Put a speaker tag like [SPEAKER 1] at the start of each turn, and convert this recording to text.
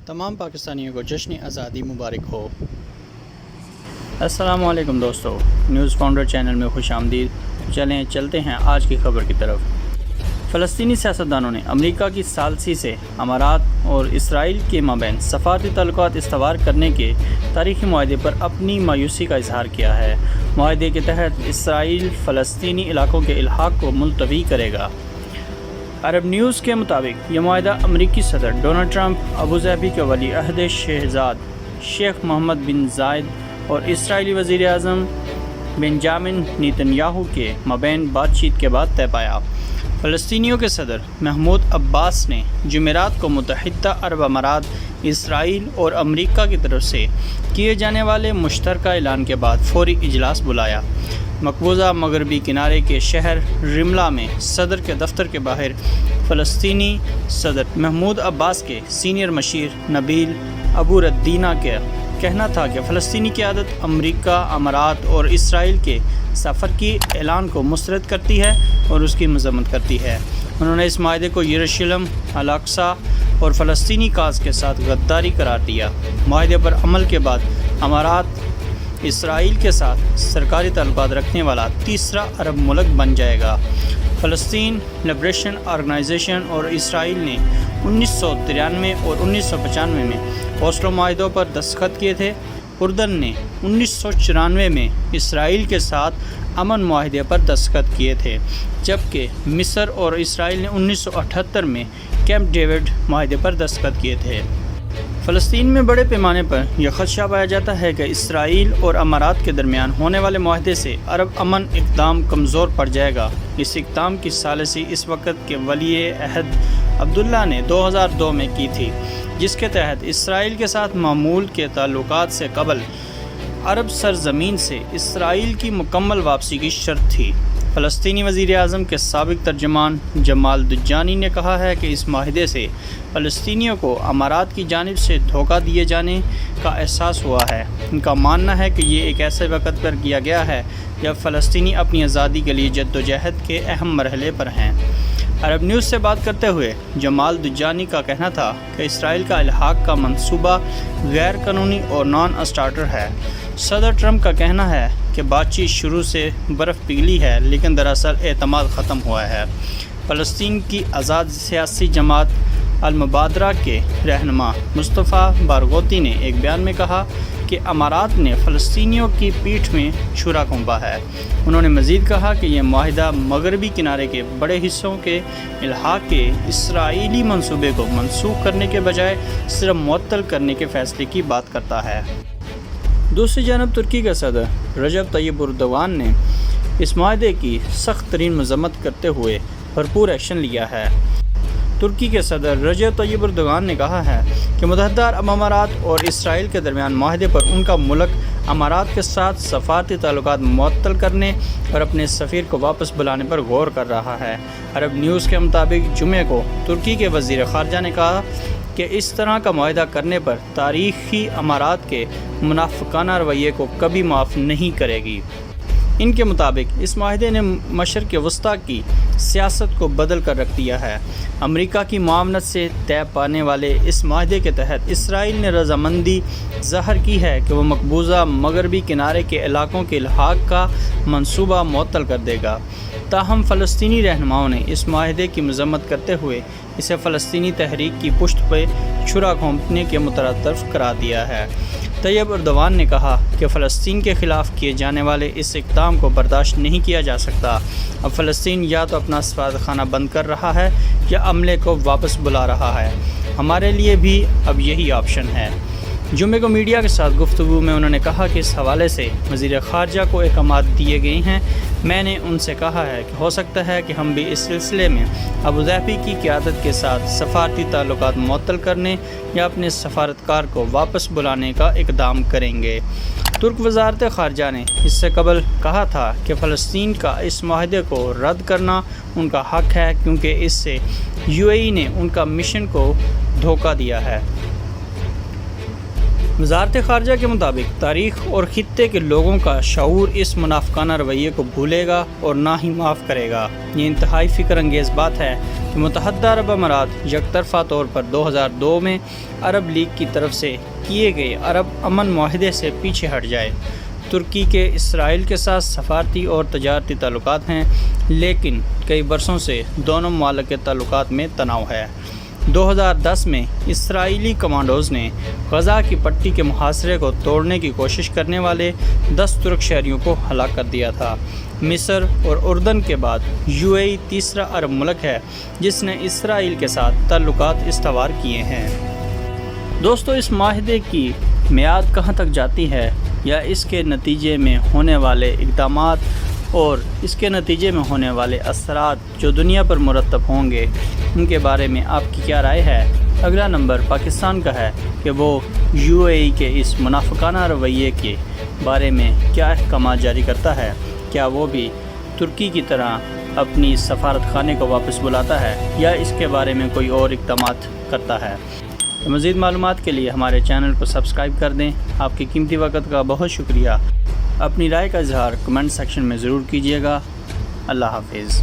[SPEAKER 1] تمام پاکستانیوں کو جشن آزادی مبارک ہو۔ السلام علیکم دوستو، نیوز فاؤنڈر چینل میں خوش آمدید۔ چلتے ہیں آج کی خبر کی طرف۔ فلسطینی سیاستدانوں نے امریکہ کی ثالثی سے امارات اور اسرائیل کے مابین سفارتی تعلقات استوار کرنے کے تاریخی معاہدے پر اپنی مایوسی کا اظہار کیا ہے۔ معاہدے کے تحت اسرائیل فلسطینی علاقوں کے الحاق کو ملتوی کرے گا۔ عرب نیوز کے مطابق یہ معاہدہ امریکی صدر ڈونلڈ ٹرمپ، ابوظہبی کے ولی عہد شہزاد شیخ محمد بن زائد اور اسرائیلی وزیر اعظم بنجامن نیتن یاہو کے مابین بات چیت کے بعد طے پایا۔ فلسطینیوں کے صدر محمود عباس نے جمعرات کو متحدہ عرب امارات، اسرائیل اور امریکہ کی طرف سے کیے جانے والے مشترکہ اعلان کے بعد فوری اجلاس بلایا۔ مقبوضہ مغربی کنارے کے شہر رملہ میں صدر کے دفتر کے باہر فلسطینی صدر محمود عباس کے سینئر مشیر نبیل ابو ردینہ کا کہنا تھا کہ فلسطینی قیادت امریکہ، امارات اور اسرائیل کے سفر کی اعلان کو مسترد کرتی ہے اور اس کی مذمت کرتی ہے۔ انہوں نے اس معاہدے کو یروشلم، الاقصی اور فلسطینی کاز کے ساتھ غداری قرار دیا۔ معاہدے پر عمل کے بعد امارات اسرائیل کے ساتھ سرکاری تعلقات رکھنے والا تیسرا عرب ملک بن جائے گا۔ فلسطین لبریشن آرگنائزیشن اور اسرائیل نے 1993 اور 1995 میں اوسلو معاہدوں پر دستخط کیے تھے۔ اردن نے 1994 میں اسرائیل کے ساتھ امن معاہدے پر دستخط کیے تھے، جبکہ مصر اور اسرائیل نے 1978 میں کیمپ ڈیوڈ معاہدے پر دستخط کیے تھے۔ فلسطین میں بڑے پیمانے پر یہ خدشہ پایا جاتا ہے کہ اسرائیل اور امارات کے درمیان ہونے والے معاہدے سے عرب امن اقدام کمزور پڑ جائے گا۔ اس اقدام کی ثالثی اس وقت کے ولی عہد عبداللہ نے 2002 میں کی تھی، جس کے تحت اسرائیل کے ساتھ معمول کے تعلقات سے قبل عرب سرزمین سے اسرائیل کی مکمل واپسی کی شرط تھی۔ فلسطینی وزیر اعظم کے سابق ترجمان جمال دجانی نے کہا ہے کہ اس معاہدے سے فلسطینیوں کو امارات کی جانب سے دھوکہ دیے جانے کا احساس ہوا ہے۔ ان کا ماننا ہے کہ یہ ایک ایسے وقت پر کیا گیا ہے جب فلسطینی اپنی آزادی کے لیے جدوجہد کے اہم مرحلے پر ہیں۔ عرب نیوز سے بات کرتے ہوئے جمال دجانی کا کہنا تھا کہ اسرائیل کا الحاق کا منصوبہ غیر قانونی اور نان اسٹارٹر ہے۔ صدر ٹرمپ کا کہنا ہے کہ بات چیت شروع سے برف پگھلی ہے، لیکن دراصل اعتماد ختم ہوا ہے۔ فلسطین کی آزاد سیاسی جماعت المبادرہ کے رہنما مصطفیٰ بارغوتی نے ایک بیان میں کہا کہ امارات نے فلسطینیوں کی پیٹھ میں چھرا گھونپا ہے۔ انہوں نے مزید کہا کہ یہ معاہدہ مغربی کنارے کے بڑے حصوں کے الحاق کے اسرائیلی منصوبے کو منسوخ کرنے کے بجائے صرف معطل کرنے کے فیصلے کی بات کرتا ہے۔ دوسری جانب ترکی کا صدر رجب طیب اردوغان نے اس معاہدے کی سخت ترین مذمت کرتے ہوئے بھرپور ایکشن لیا ہے۔ ترکی کے صدر رجب طیب اردوغان نے کہا ہے کہ متحدہ عرب امارات اور اسرائیل کے درمیان معاہدے پر ان کا ملک امارات کے ساتھ سفارتی تعلقات معطل کرنے اور اپنے سفیر کو واپس بلانے پر غور کر رہا ہے۔ عرب نیوز کے مطابق جمعے کو ترکی کے وزیر خارجہ نے کہا کہ اس طرح کا معاہدہ کرنے پر تاریخی امارات کے منافقانہ رویے کو کبھی معاف نہیں کرے گی۔ ان کے مطابق اس معاہدے نے مشرق وسطیٰ کی سیاست کو بدل کر رکھ دیا ہے۔ امریکہ کی معاونت سے طے پانے والے اس معاہدے کے تحت اسرائیل نے رضامندی ظاہر کی ہے کہ وہ مقبوضہ مغربی کنارے کے علاقوں کے الحاق کا منصوبہ معطل کر دے گا۔ تاہم فلسطینی رہنماؤں نے اس معاہدے کی مذمت کرتے ہوئے اسے فلسطینی تحریک کی پشت پہ چھرا گھونپنے کے مترادف قرار دیا ہے۔ طیب اردوغان نے کہا کہ فلسطین کے خلاف کیے جانے والے اس اقدام کو برداشت نہیں کیا جا سکتا۔ اب فلسطین یا تو اپنا سفارتخانہ بند کر رہا ہے یا عملے کو واپس بلا رہا ہے۔ ہمارے لیے بھی اب یہی آپشن ہے۔ جمعے کو میڈیا کے ساتھ گفتگو میں انہوں نے کہا کہ اس حوالے سے وزیر خارجہ کو احکامات دیے گئے ہیں۔ میں نے ان سے کہا ہے کہ ہو سکتا ہے کہ ہم بھی اس سلسلے میں ابوظہبی کی قیادت کے ساتھ سفارتی تعلقات معطل کرنے یا اپنے سفارتکار کو واپس بلانے کا اقدام کریں گے۔ ترک وزارت خارجہ نے اس سے قبل کہا تھا کہ فلسطین کا اس معاہدے کو رد کرنا ان کا حق ہے، کیونکہ اس سے UAE نے ان کا مشن کو دھوکہ دیا ہے۔ وزارت خارجہ کے مطابق تاریخ اور خطے کے لوگوں کا شعور اس منافقانہ رویے کو بھولے گا اور نہ ہی معاف کرے گا۔ یہ انتہائی فکر انگیز بات ہے کہ متحدہ عرب امارات یک طرفہ طور پر 2002 میں عرب لیگ کی طرف سے کیے گئے عرب امن معاہدے سے پیچھے ہٹ جائے۔ ترکی کے اسرائیل کے ساتھ سفارتی اور تجارتی تعلقات ہیں، لیکن کئی برسوں سے دونوں ممالک کے تعلقات میں تناؤ ہے۔ 2010 میں اسرائیلی کمانڈوز نے غزہ کی پٹی کے محاصرے کو توڑنے کی کوشش کرنے والے 10 ترک شہریوں کو ہلاک کر دیا تھا۔ مصر اور اردن کے بعد UAE تیسرا عرب ملک ہے جس نے اسرائیل کے ساتھ تعلقات استوار کیے ہیں۔ دوستو، اس معاہدے کی میعاد کہاں تک جاتی ہے یا اس کے نتیجے میں ہونے والے اقدامات اور اس کے نتیجے میں ہونے والے اثرات جو دنیا پر مرتب ہوں گے، ان کے بارے میں آپ کی کیا رائے ہے؟ اگلا نمبر پاکستان کا ہے کہ وہ UAE کے اس منافقانہ رویے کے بارے میں کیا احکامات جاری کرتا ہے۔ کیا وہ بھی ترکی کی طرح اپنی سفارت خانے کو واپس بلاتا ہے یا اس کے بارے میں کوئی اور اقدامات کرتا ہے؟ مزید معلومات کے لیے ہمارے چینل کو سبسکرائب کر دیں۔ آپ کی قیمتی وقت کا بہت شکریہ۔ اپنی رائے کا اظہار کمنٹ سیکشن میں ضرور کیجیے گا۔ اللہ حافظ۔